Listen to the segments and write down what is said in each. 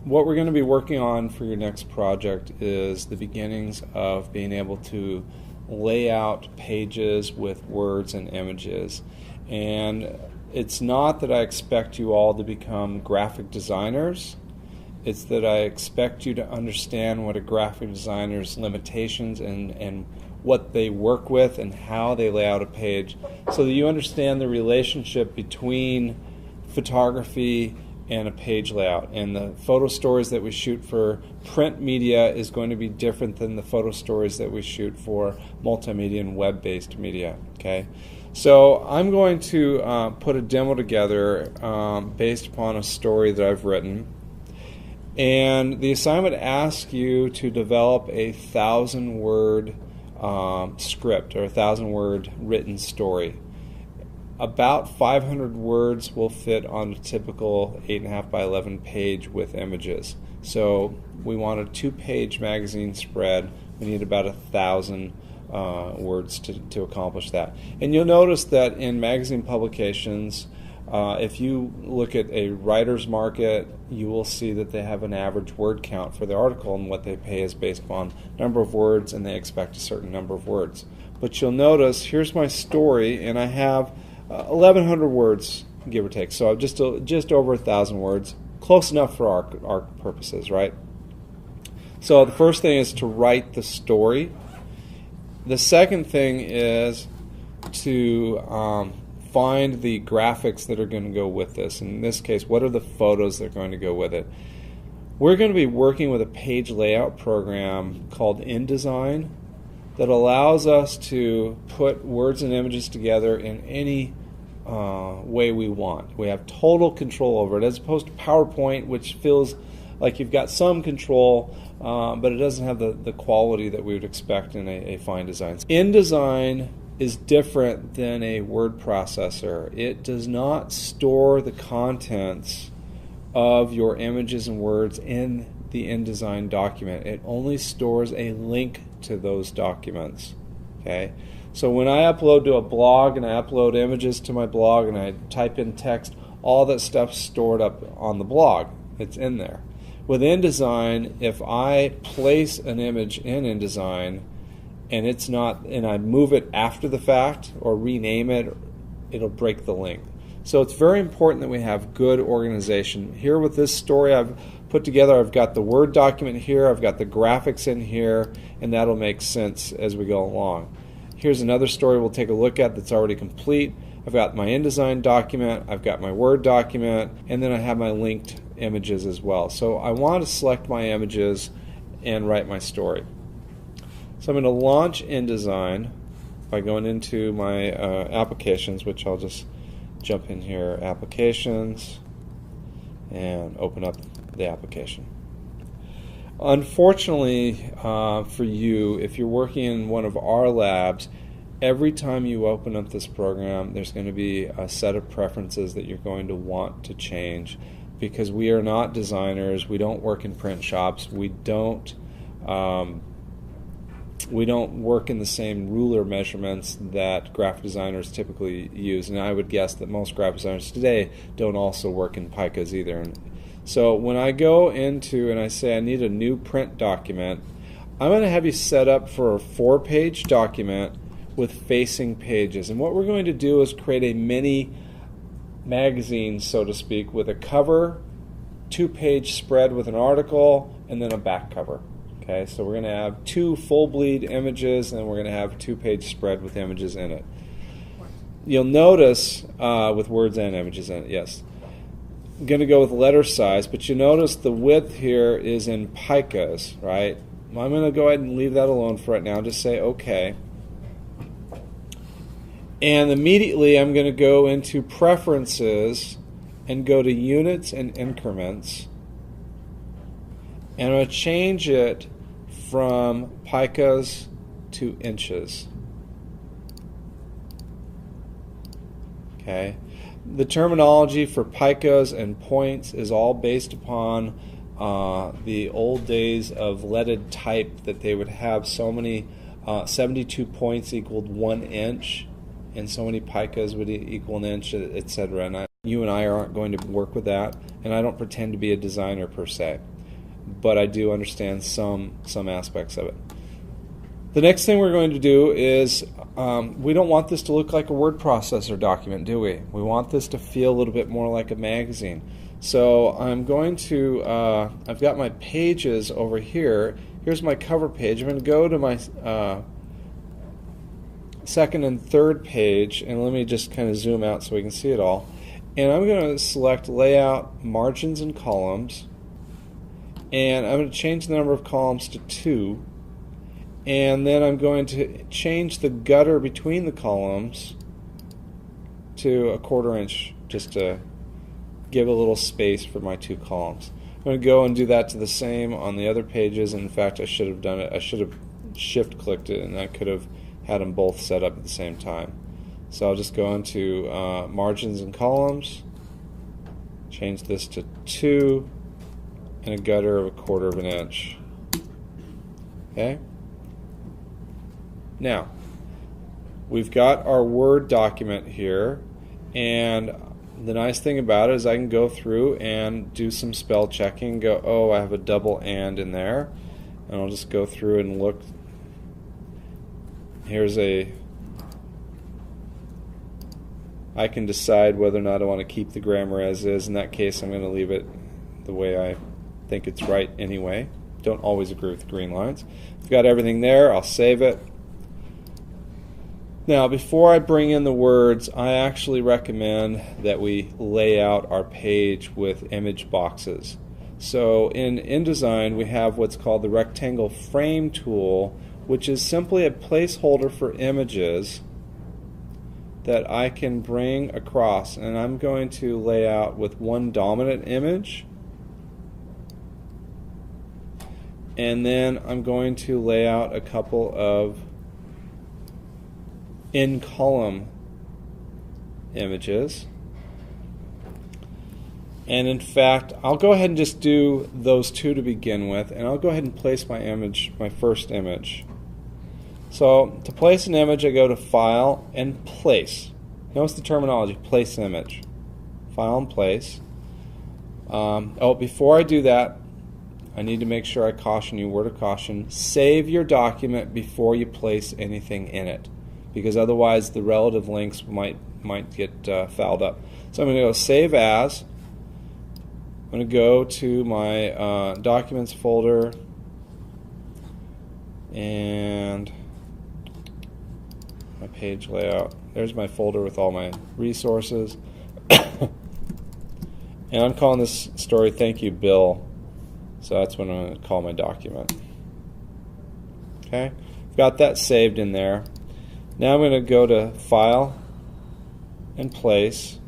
what we're going to be working on for your next project is the beginnings of being able to lay out pages with words and images. And it's not that I expect you all to become graphic designers. It's that I expect you to understand what a graphic designer's limitations and what they work with and how they lay out a page, so that you understand the relationship between photography and a page layout. And the photo stories that we shoot for print media is going to be different than the photo stories that we shoot for multimedia and web-based media. Okay, so I'm going to put a demo together based upon a story that I've written, and the assignment asks you to develop a 1,000-word script, or a 1,000-word written story. About 500 words will fit on a typical 8.5 by 11 page with images. So we want a 2-page magazine spread. We need about 1,000 words to accomplish that. And you'll notice that in magazine publications, if you look at a writer's market, you will see that they have an average word count for the article, and what they pay is based upon number of words, and they expect a certain number of words. But you'll notice, here's my story, and I have 1,100 words, give or take. So just over 1,000 words, close enough for our purposes, right? So the first thing is to write the story. The second thing is to find the graphics that are going to go with this. In this case, what are the photos that are going to go with it? We're going to be working with a page layout program called InDesign that allows us to put words and images together in any way we want. We have total control over it, as opposed to PowerPoint, which feels like you've got some control, but it doesn't have the quality that we would expect in a fine design. InDesign is different than a word processor. It does not store the contents of your images and words in the InDesign document. It only stores a link to those documents. Okay? So when I upload to a blog and I upload images to my blog and I type in text, all that stuff's stored up on the blog. It's in there. With InDesign, if I place an image in InDesign and it's not, and I move it after the fact or rename it, it'll break the link. So it's very important that we have good organization. Here with this story I've put together, I've got the Word document here, I've got the graphics in here, and that'll make sense as we go along. Here's another story we'll take a look at that's already complete. I've got my InDesign document, I've got my Word document, and then I have my linked images as well. So I want to select my images and write my story. So I'm going to launch InDesign by going into my applications, which I'll just jump in here, applications, and open up the application. Unfortunately for you, if you're working in one of our labs, every time you open up this program, there's going to be a set of preferences that you're going to want to change, because we are not designers, we don't work in print shops, we don't work in the same ruler measurements that graphic designers typically use, and I would guess that most graphic designers today don't also work in picas either. So when I go into and I say I need a new print document, I'm going to have you set up for a 4-page document with facing pages. And what we're going to do is create a mini magazine, so to speak, with a cover, 2-page spread with an article, and then a back cover. Okay, so we're going to have 2 full bleed images, and then we're going to have a 2-page spread with images in it. You'll notice with words and images in it, yes. I'm going to go with letter size, but you notice the width here is in picas, right? I'm going to go ahead and leave that alone for right now. Just say OK. And immediately I'm going to go into Preferences and go to Units and Increments. And I'm going to change it from picas to inches. Okay. The terminology for picas and points is all based upon the old days of leaded type, that they would have so many 72 points equaled 1 inch, and so many picas would equal an inch, etc. And you and I aren't going to work with that, and I don't pretend to be a designer per se. but I do understand some aspects of it. The next thing we're going to do is we don't want this to look like a word processor document, do we? We want this to feel a little bit more like a magazine. So I'm going to, I've got my pages over here. Here's my cover page. I'm going to go to my second and third page, and let me just kind of zoom out so we can see it all. And I'm going to select Layout, Margins and Columns, and I'm going to change the number of columns to 2. And then I'm going to change the gutter between the columns to 1/4 inch, just to give a little space for my 2 columns. I'm going to go and do that to the same on the other pages. In fact, I should have done it. I should have shift clicked it, and I could have had them both set up at the same time. So I'll just go into Margins and Columns, change this to 2, and a gutter of 1/4 inch. Okay. Now, we've got our Word document here, and the nice thing about it is I can go through and do some spell checking, go, oh, I have a double and in there, and I'll just go through and look. I can decide whether or not I want to keep the grammar as is. In that case, I'm going to leave it the way I think it's right anyway. Don't always agree with the green lines. I've got everything there. I'll save it. Now, before I bring in the words, I actually recommend that we lay out our page with image boxes. So in InDesign, we have what's called the rectangle frame tool, which is simply a placeholder for images that I can bring across. And I'm going to lay out with one dominant image, and then I'm going to lay out a couple of in-column images. And in fact, I'll go ahead and just do those 2 to begin with, and I'll go ahead and place my image, my first image. So to place an image, I go to File and Place. Notice the terminology, place image. File and Place. Before I do that, I need to make sure I caution you, word of caution, save your document before you place anything in it, because otherwise the relative links might get fouled up. So I'm going to go Save As. I'm going to go to my Documents folder, and my page layout. There's my folder with all my resources. And I'm calling this story Thank You Bill. So that's what I'm going to call my document. Okay, I've got that saved in there. Now I'm going to go to File and Place,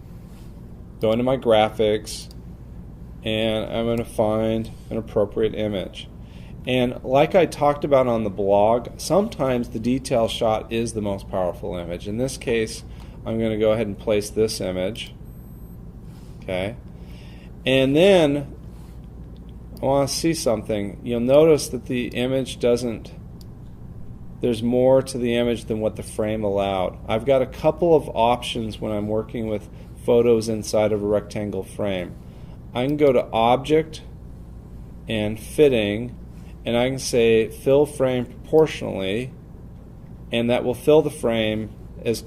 go into my graphics, and I'm going to find an appropriate image. And like I talked about on the blog, sometimes the detail shot is the most powerful image. In this case, I'm going to go ahead and place this image. Okay, and then I want to see something. You'll notice that the image doesn't, there's more to the image than what the frame allowed. I've got a couple of options when I'm working with photos inside of a rectangle frame. I can go to Object and Fitting, and I can say Fill Frame Proportionally, and that will fill the frame as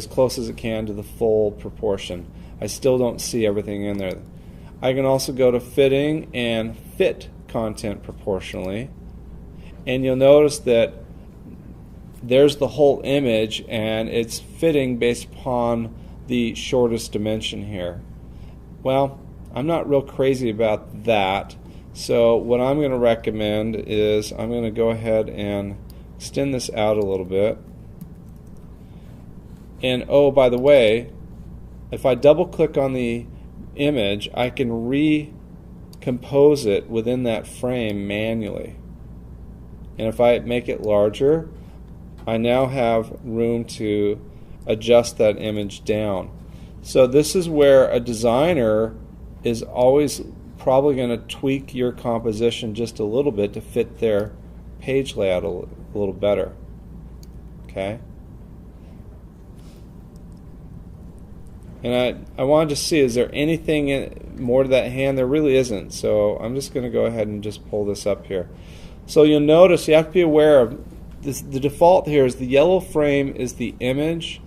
close as it can to the full proportion. I still don't see everything in there. I can also go to Fitting and Fit Content Proportionally, and you'll notice that there's the whole image, and it's fitting based upon the shortest dimension here. Well, I'm not real crazy about that, so what I'm going to recommend is I'm going to go ahead and extend this out a little bit. And oh, by the way, if I double click on the image, I can recompose it within that frame manually. And if I make it larger, I now have room to adjust that image down. So this is where a designer is always probably going to tweak your composition just a little bit to fit their page layout a little better. Okay? And I wanted to see, is there anything more to that hand? There really isn't. So I'm just going to go ahead and just pull this up here. So you'll notice you have to be aware of this. The default here is the yellow frame is the image.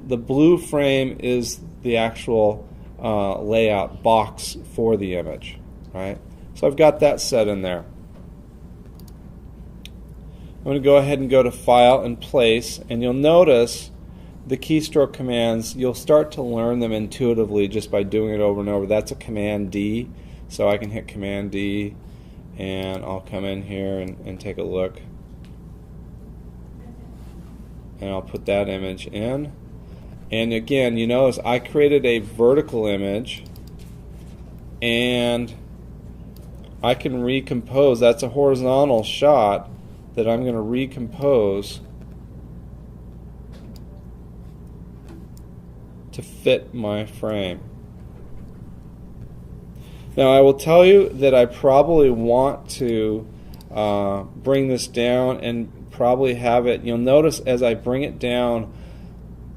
The blue frame is the actual layout box for the image, right? So I've got that set in there. I'm going to go ahead and go to File and Place, and you'll notice the keystroke commands, you'll start to learn them intuitively just by doing it over and over. That's a Command D, so I can hit Command D, and I'll come in here and take a look. And I'll put that image in. And again, you notice I created a vertical image, and I can recompose. That's a horizontal shot that I'm going to recompose to fit my frame. Now I will tell you that I probably want to bring this down and probably have it, you'll notice as I bring it down,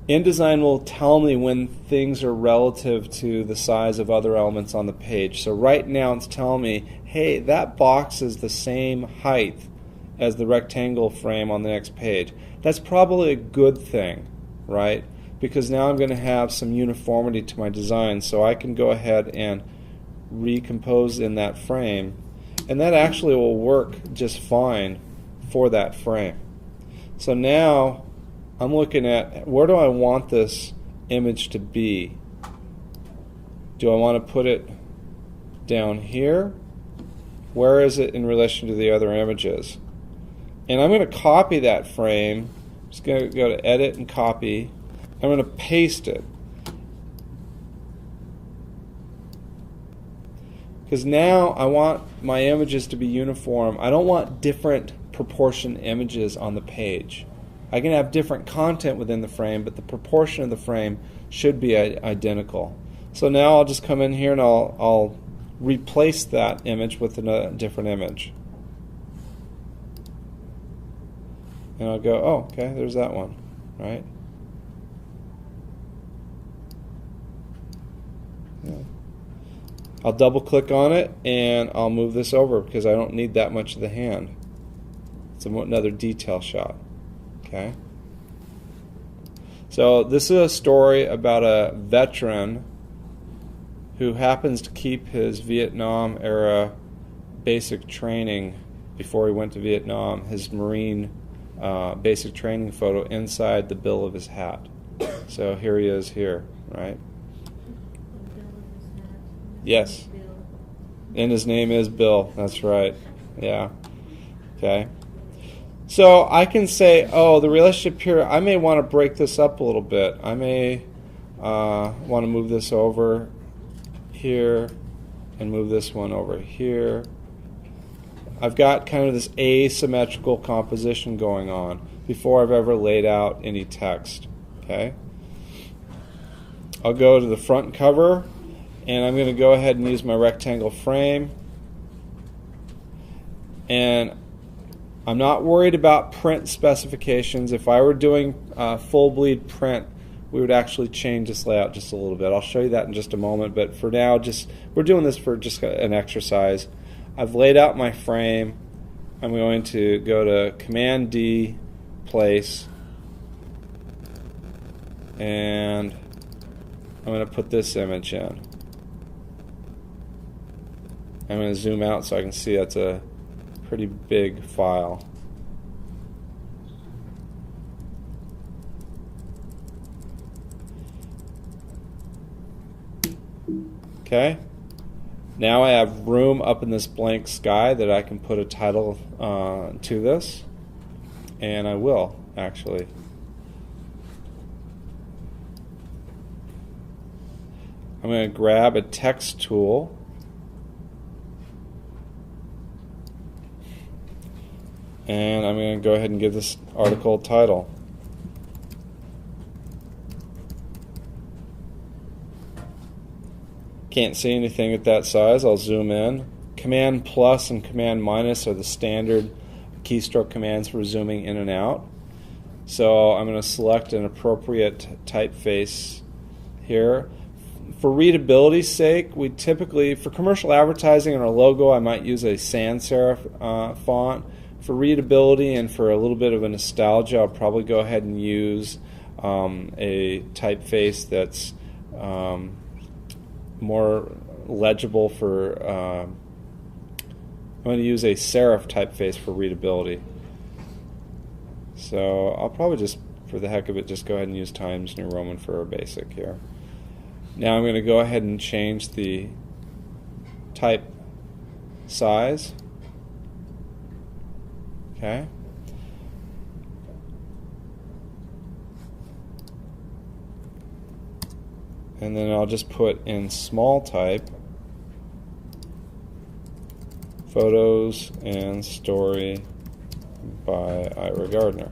InDesign will tell me when things are relative to the size of other elements on the page. So right now it's telling me, hey, that box is the same height as the rectangle frame on the next page. That's probably a good thing, right? Because now I'm going to have some uniformity to my design, so I can go ahead and recompose in that frame, and that actually will work just fine for that frame. So now I'm looking at where do I want this image to be. Do I want to put it down here? Where is it in relation to the other images? And I'm going to copy that frame. I'm just going to go to Edit and Copy. I'm going to paste it. Because now I want my images to be uniform. I don't want different proportion images on the page. I can have different content within the frame, but the proportion of the frame should be identical. So now I'll just come in here and I'll replace that image with a different image. And I'll go, oh, okay, there's that one, right? Yeah. I'll double click on it and I'll move this over because I don't need that much of the hand. It's another detail shot. Okay. So this is a story about a veteran who happens to keep his Vietnam era basic training before he went to Vietnam, his Marine basic training photo inside the bill of his hat. So here he is here, right? Yes. And his name is Bill. That's right. Yeah. Okay. So I can say, oh, the relationship here, I may want to break this up a little bit. I may want to move this over here and move this one over here. I've got kind of this asymmetrical composition going on before I've ever laid out any text. Okay. I'll go to the front cover, and I'm going to go ahead and use my rectangle frame. And I'm not worried about print specifications. If I were doing full bleed print, we would actually change this layout just a little bit. I'll show you that in just a moment, but for now, we're doing this for just an exercise. I've laid out my frame. I'm going to go to Command D, Place, and I'm going to put this image in. I'm going to zoom out so I can see that's a pretty big file. Okay. Now I have room up in this blank sky that I can put a title to this, and I will actually. I'm going to grab a text tool and I'm going to go ahead and give this article a title. Can't see anything at that size. I'll zoom in. Command plus and Command minus are the standard keystroke commands for zooming in and out. So I'm going to select an appropriate typeface here. For readability's sake, we typically, for commercial advertising and our logo, I might use a sans serif font. For readability and for a little bit of a nostalgia, I'll probably go ahead and use a typeface that's more legible for, I'm going to use a serif typeface for readability. So I'll probably just, for the heck of it, just go ahead and use Times New Roman for a basic here. Now I'm going to go ahead and change the type size. Okay. And then I'll just put in small type Photos and Story by Ira Gardner.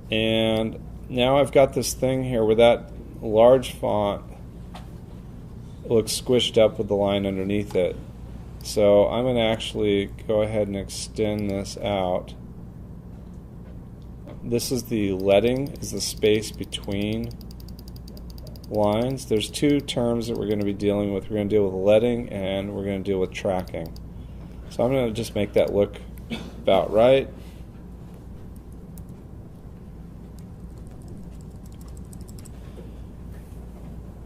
And now I've got this thing here where that large font looks squished up with the line underneath it. So I'm going to actually go ahead and extend this out. This is the leading, is the space between lines. There's two terms that we're going to be dealing with. We're going to deal with leading and we're going to deal with tracking. So I'm going to just make that look about right.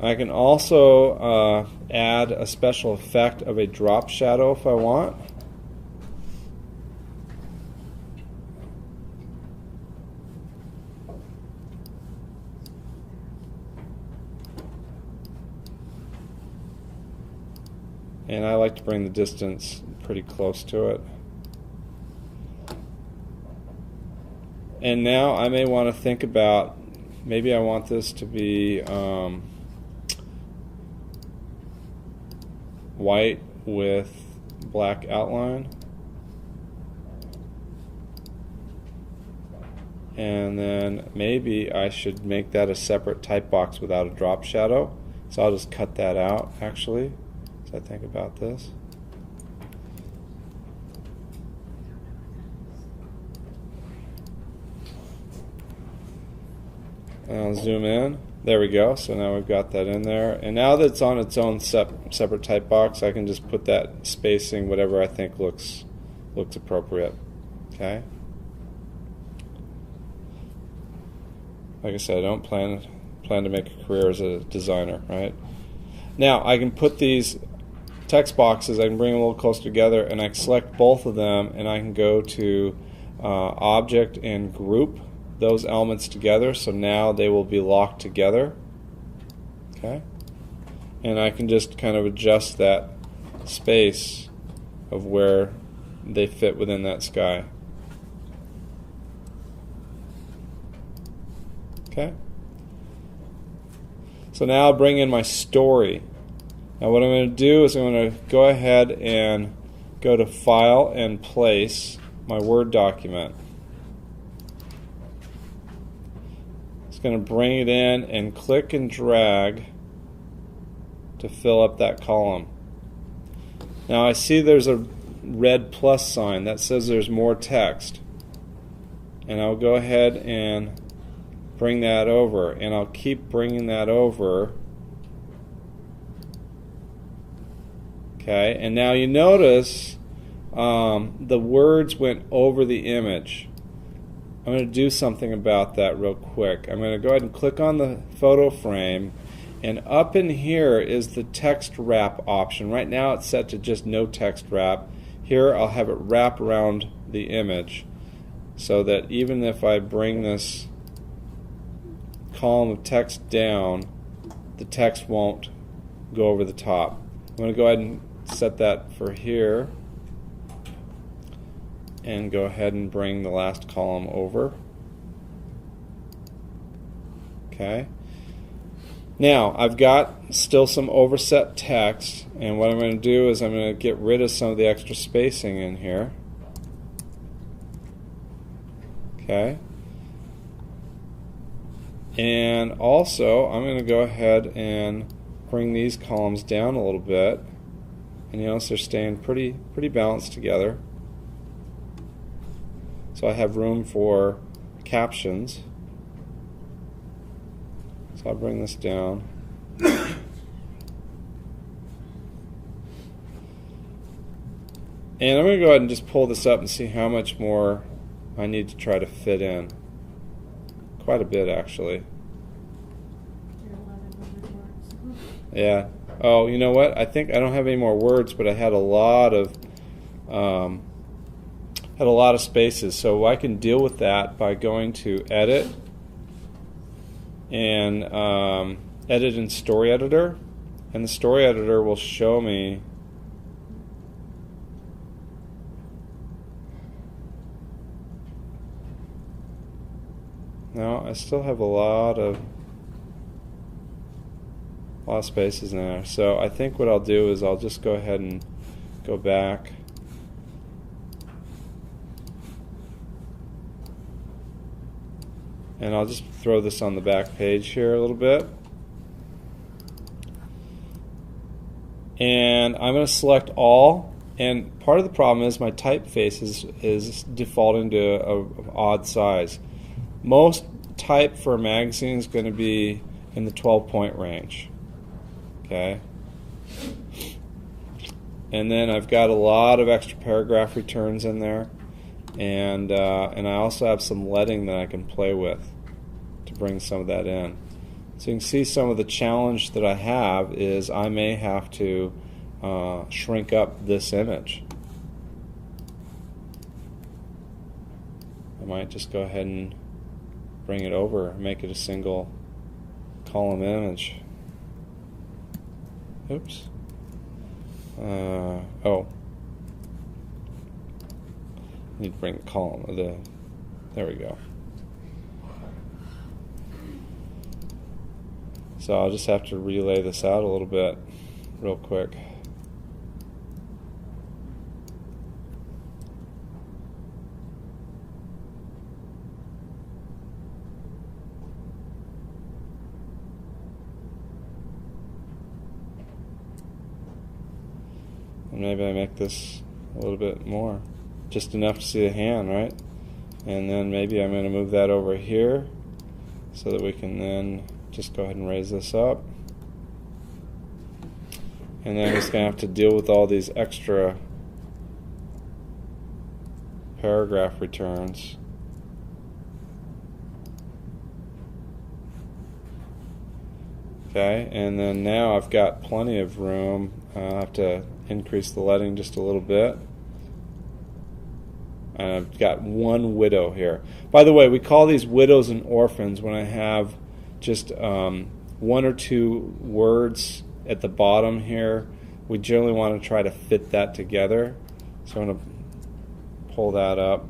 I can also add a special effect of a drop shadow if I want. And I like to bring the distance pretty close to it. And now I may want to think about, maybe I want this to be white with black outline. And then maybe I should make that a separate type box without a drop shadow. So I'll just cut that out actually as I think about this. And I'll zoom in. There we go. So now we've got that in there. And now that it's on its own separate type box, I can just put that spacing, whatever I think looks appropriate. Okay. Like I said, I don't plan to make a career as a designer, right? Now I can put these text boxes, I can bring them a little closer together, and I can select both of them, and I can go to Object and Group those elements together, so now they will be locked together. Okay, and I can just kind of adjust that space of where they fit within that sky. Okay, so now I'll bring in my story. Now what I'm going to do is I'm going to go ahead and go to File and Place, my Word document. Going to bring it in and click and drag to fill up that column. Now I see there's a red plus sign that says there's more text, and I'll go ahead and bring that over, and I'll keep bringing that over. Okay, and now you notice the words went over the image. I'm going to do something about that real quick. I'm going to go ahead and click on the photo frame, and up in here is the text wrap option. Right now it's set to just no text wrap. Here I'll have it wrap around the image so that even if I bring this column of text down, the text won't go over the top. I'm going to go ahead and set that for here, and go ahead and bring the last column over. Okay. Now I've got still some overset text, and what I'm going to do is I'm going to get rid of some of the extra spacing in here. Okay. And also I'm going to go ahead and bring these columns down a little bit, and you notice they're staying pretty balanced together. So I have room for captions. So I'll bring this down. And I'm going to go ahead and just pull this up and see how much more I need to try to fit in. Quite a bit, actually. Yeah. Oh, you know what? I think I don't have any more words, but I had a lot of spaces. So I can deal with that by going to Edit and Edit in Story Editor, and the Story Editor will show me No, I still have a lot of spaces in there. So I think what I'll do is I'll just go ahead and go back. And I'll just throw this on the back page here a little bit. And I'm going to select all. And part of the problem is my typeface is defaulting to an odd size. Most type for a magazine is going to be in the 12-point range. Okay. And then I've got a lot of extra paragraph returns in there, and I also have some leading that I can play with to bring some of that in. So you can see some of the challenge that I have is I may have to shrink up this image. I might just go ahead and bring it over, make it a single column image. Oops. Oh. I need to bring the column of the. There we go. So I'll just have to relay this out a little bit, real quick. Maybe I make this a little bit more, just enough to see the hand, right? And then maybe I'm going to move that over here so that we can then just go ahead and raise this up. And then I'm just going to have to deal with all these extra paragraph returns. Okay, and then now I've got plenty of room. I'll have to increase the leading just a little bit. And I've got one widow here. By the way, we call these widows and orphans when I have just one or two words at the bottom here. We generally want to try to fit that together. So I'm going to pull that up.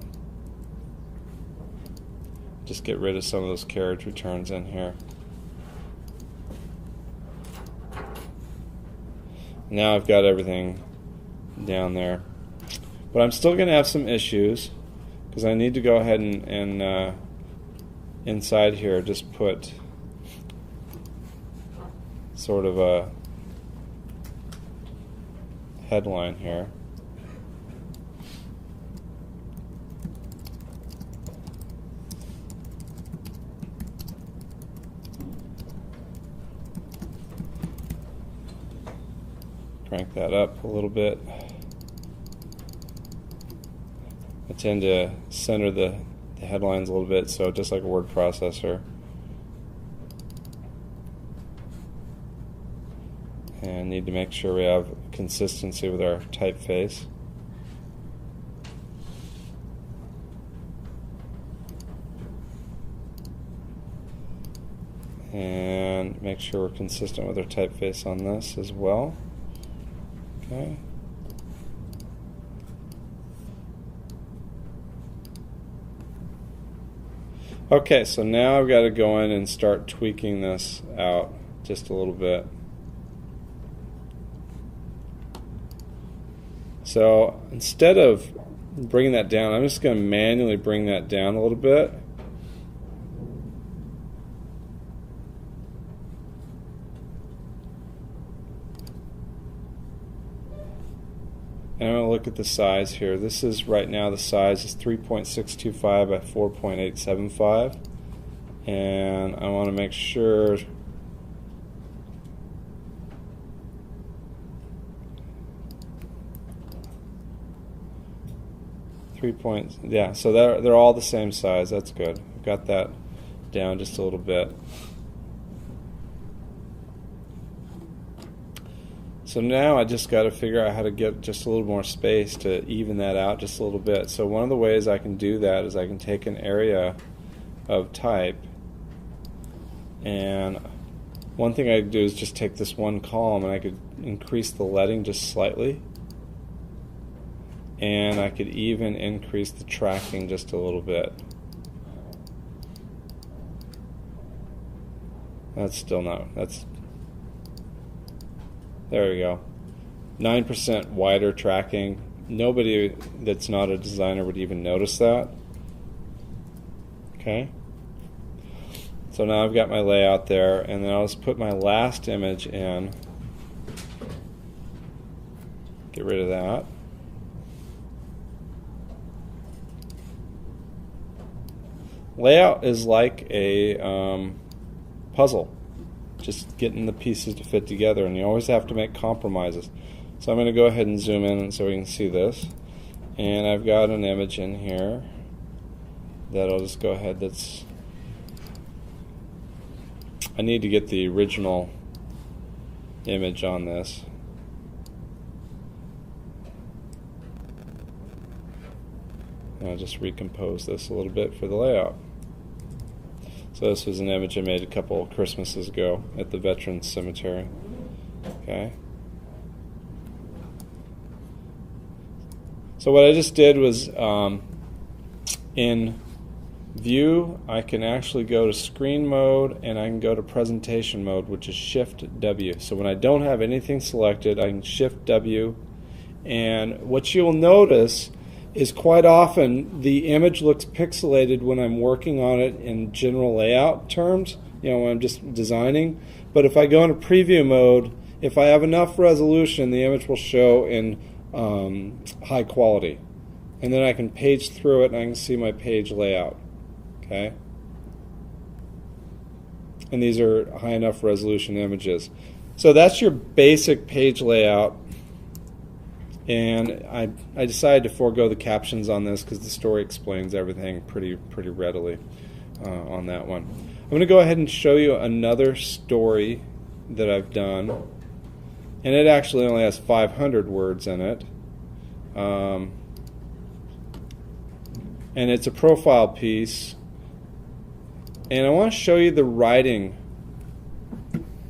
Just get rid of some of those carriage returns in here. Now I've got everything down there. But I'm still going to have some issues because I need to go ahead and inside here just put sort of a headline here. Crank that up a little bit. I tend to center the headlines a little bit, so just like a word processor. And need to make sure we have consistency with our typeface. And make sure we're consistent with our typeface on this as well. Okay. Okay, so now I've got to go in and start tweaking this out just a little bit. So instead of bringing that down, I'm just going to manually bring that down a little bit. And I'm going to look at the size here. This is right now the size is 3.625 by 4.875. And I want to make sure 3 points. Yeah, so they're all the same size. That's good. I've got that down just a little bit. So now I just got to figure out how to get just a little more space to even that out just a little bit. So one of the ways I can do that is I can take an area of type, and one thing I could do is just take this one column and I could increase the leading just slightly, and I could even increase the tracking just a little bit. That's still not, there we go. 9% wider tracking. Nobody that's not a designer would even notice that. Okay. So now I've got my layout there, and then I'll just put my last image in. Get rid of that. Layout is like a puzzle. Just getting the pieces to fit together, and you always have to make compromises. So I'm going to go ahead and zoom in so we can see this. And I've got an image in here that I'll just go ahead, I need to get the original image on this. And I'll just recompose this a little bit for the layout. So this was an image I made a couple of Christmases ago at the Veterans Cemetery. Okay. So what I just did was, in View, I can actually go to Screen Mode, and I can go to Presentation Mode, which is Shift W. So when I don't have anything selected, I can Shift W, and what you'll notice is quite often the image looks pixelated when I'm working on it in general layout terms, when I'm just designing. But if I go into preview mode, if I have enough resolution, the image will show in high quality. And then I can page through it and I can see my page layout. Okay? And these are high enough resolution images. So that's your basic page layout. And I decided to forego the captions on this because the story explains everything pretty readily on that one. I'm going to go ahead and show you another story that I've done, and it actually only has 500 words in it, and it's a profile piece, and I want to show you the writing,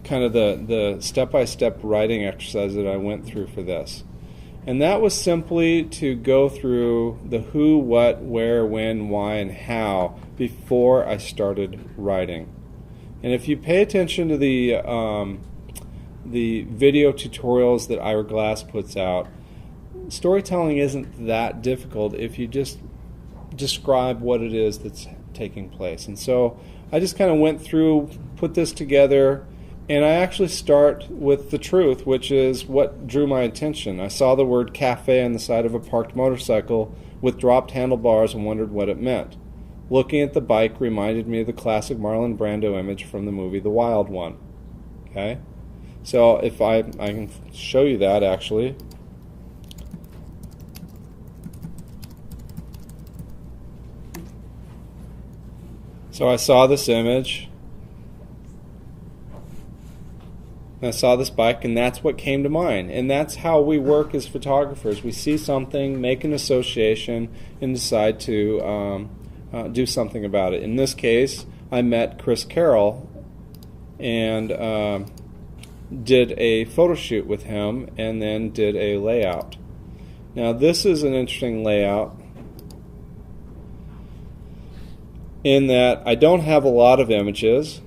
kind of the step-by-step writing exercise that I went through for this. And that was simply to go through the who, what, where, when, why, and how before I started writing. And if you pay attention to the video tutorials that Ira Glass puts out, storytelling isn't that difficult if you just describe what it is that's taking place. And so I just kind of went through, put this together, and I actually start with the truth, which is what drew my attention. I saw the word cafe on the side of a parked motorcycle with dropped handlebars and wondered what it meant. Looking at the bike reminded me of the classic Marlon Brando image from the movie The Wild One. Okay? So if I can show you that actually. So I saw this image. I saw this bike, and that's what came to mind. And that's how we work as photographers. We see something, make an association, and decide to do something about it. In this case, I met Chris Carroll and did a photo shoot with him, and then did a layout. Now this is an interesting layout in that I don't have a lot of images.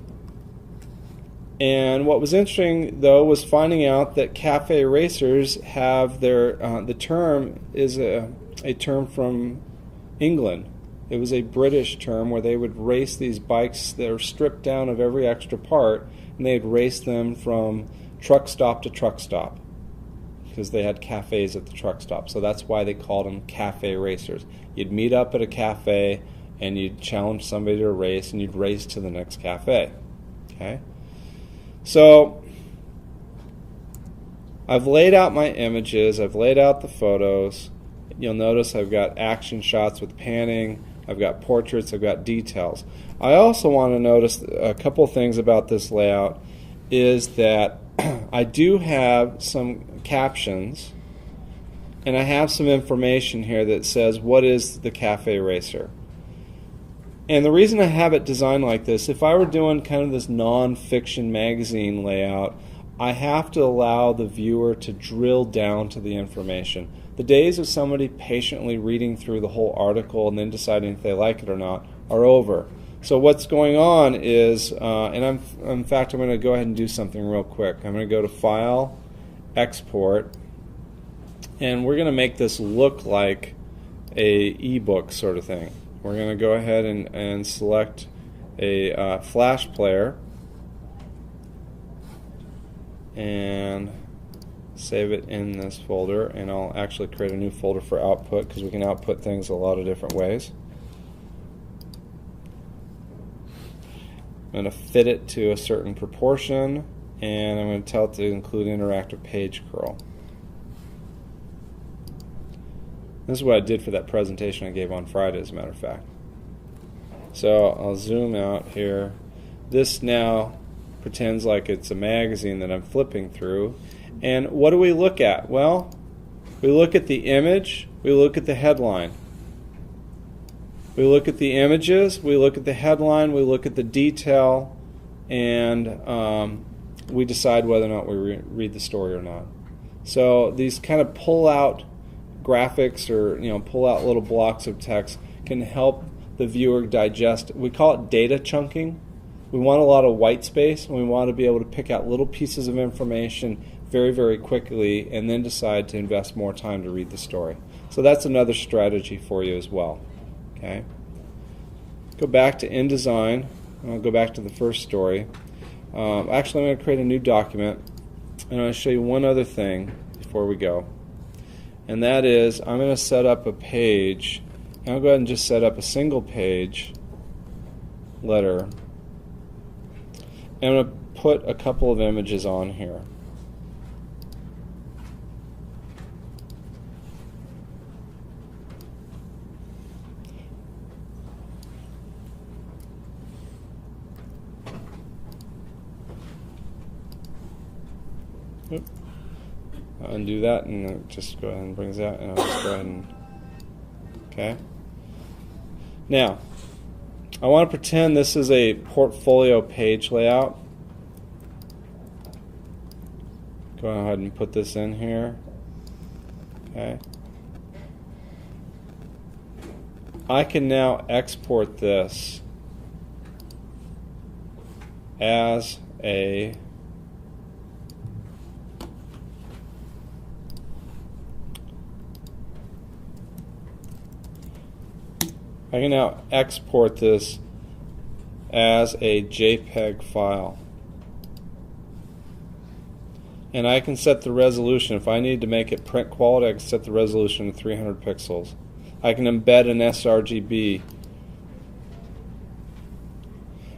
And what was interesting, though, was finding out that cafe racers have their, the term is a term from England. It was a British term where they would race these bikes that are stripped down of every extra part, and they'd race them from truck stop to truck stop because they had cafes at the truck stop. So that's why they called them cafe racers. You'd meet up at a cafe, and you'd challenge somebody to a race, and you'd race to the next cafe. Okay? So I've laid out my images, I've laid out the photos, You'll notice I've got action shots with panning, I've got portraits, I've got details. I also want to notice a couple things about this layout is that I do have some captions, and I have some information here that says what is the Cafe Racer. And the reason I have it designed like this, if I were doing kind of this non-fiction magazine layout, I have to allow the viewer to drill down to the information. The days of somebody patiently reading through the whole article and then deciding if they like it or not are over. So what's going on is, in fact, I'm going to go ahead and do something real quick. I'm going to go to File, Export, and we're going to make this look like a ebook sort of thing. We're going to go ahead and select a Flash player and save it in this folder, and I'll actually create a new folder for output because we can output things a lot of different ways. I'm going to fit it to a certain proportion, and I'm going to tell it to include interactive page curl. This is what I did for that presentation I gave on Friday, as a matter of fact. So I'll zoom out here. This now pretends like it's a magazine that I'm flipping through. And what do we look at? Well, we look at the image, we look at the headline. We look at the images, we look at the headline, we look at the detail, and we decide whether or not we read the story or not. So these kind of pull out graphics, or pull out little blocks of text, can help the viewer digest. We call it data chunking. We want a lot of white space, and we want to be able to pick out little pieces of information very, very quickly and then decide to invest more time to read the story. So that's another strategy for you as well. Okay. Go back to InDesign. I'll go back to the first story. Actually, I'm going to create a new document, and I'm going to show you one other thing before we go. And that is, I'm going to set up a page, and I'll go ahead and just set up a single page letter. And I'm going to put a couple of images on here. I'll undo that, and it just go ahead and brings that, and I'll just go ahead and okay. Now, I want to pretend this is a portfolio page layout. Go ahead and put this in here. Okay. I can now export this as a JPEG file. And I can set the resolution. If I need to make it print quality, I can set the resolution to 300 pixels. I can embed an sRGB.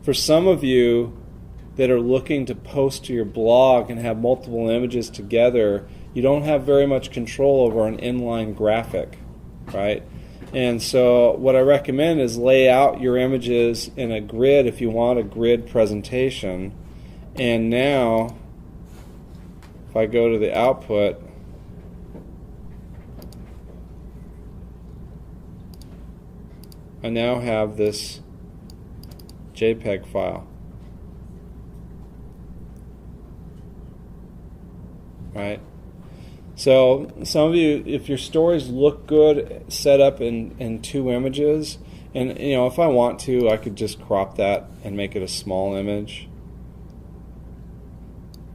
For some of you that are looking to post to your blog and have multiple images together, you don't have very much control over an inline graphic, right? And so what I recommend is lay out your images in a grid if you want a grid presentation. And now, if I go to the output, I now have this JPEG file. Right? So some of you, if your stories look good set up in two images, and if I want to, I could just crop that and make it a small image.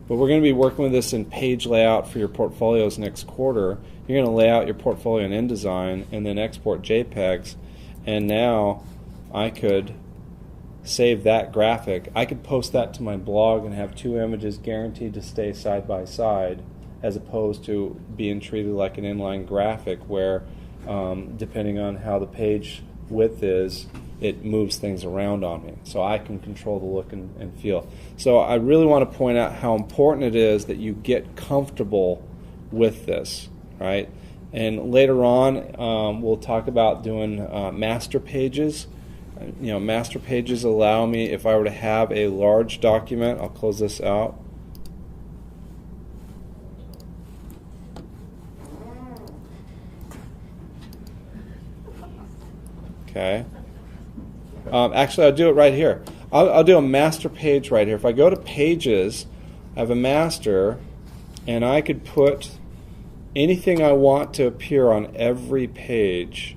But we're going to be working with this in page layout for your portfolios next quarter. You're going to lay out your portfolio in InDesign and then export JPEGs, and now I could save that graphic. I could post that to my blog and have two images guaranteed to stay side by side, as opposed to being treated like an inline graphic where, depending on how the page width is, it moves things around on me. So I can control the look and feel. So I really want to point out how important it is that you get comfortable with this, right? And later on, we'll talk about doing master pages. Master pages allow me, if I were to have a large document, I'll close this out. Okay. Actually, I'll do it right here. I'll do a master page right here. If I go to pages, I have a master, and I could put anything I want to appear on every page.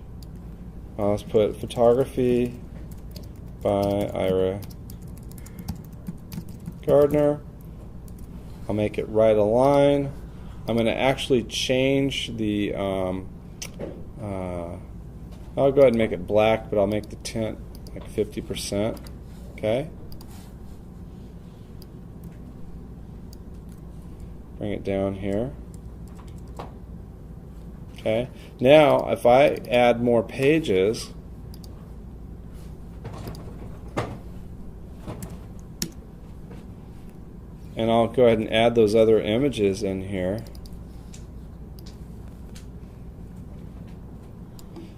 Let's put photography by Ira Gardner. I'll make it right align. I'm going to actually change the I'll go ahead and make it black, but I'll make the tint like 50%. Okay. Bring it down here. Okay. Now, if I add more pages, and I'll go ahead and add those other images in here.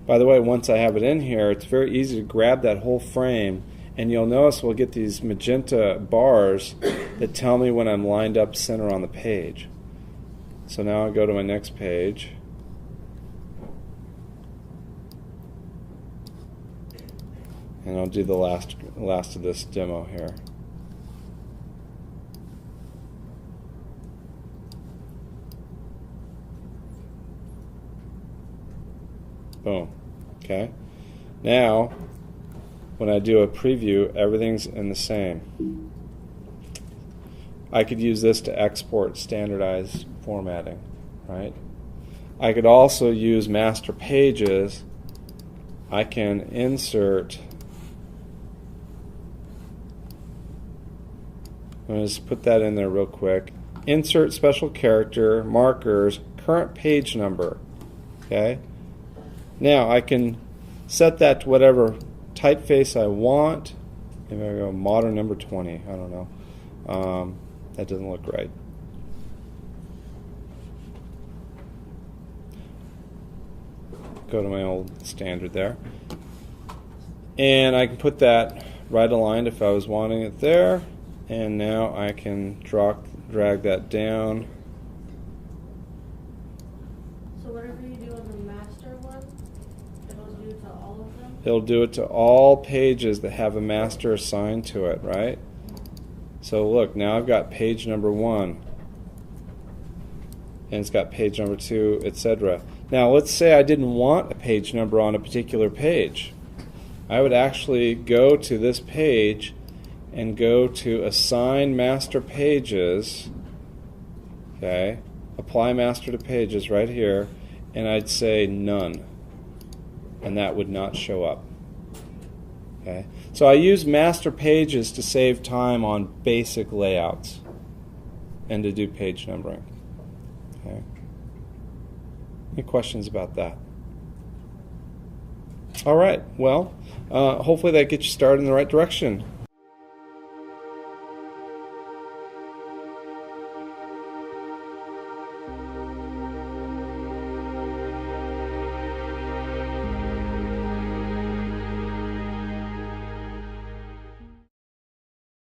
By the way, once I have it in here, it's very easy to grab that whole frame, and you'll notice we'll get these magenta bars that tell me when I'm lined up center on the page. So now I'll go to my next page. And I'll do the last of this demo here. Boom. Okay. Now, when I do a preview, everything's in the same. I could use this to export standardized formatting, right? I could also use master pages. I can insert. I'm going to just put that in there real quick. Insert special character, markers, current page number. Okay. Now I can set that to whatever typeface I want. Maybe I go modern number 20. I don't know. That doesn't look right. Go to my old standard there. And I can put that right aligned if I was wanting it there. And now I can drag that down. So whatever you do on the master one, it'll do it to all of them? It'll do it to all pages that have a master assigned to it, right? So look, now I've got page number 1. And it's got page number 2, etc. Now let's say I didn't want a page number on a particular page. I would actually go to this page and go to Assign Master Pages. Okay, apply master to pages right here, and I'd say none, and that would not show up. Okay, so I use master pages to save time on basic layouts and to do page numbering. Okay, any questions about that? All right, well, hopefully that gets you started in the right direction.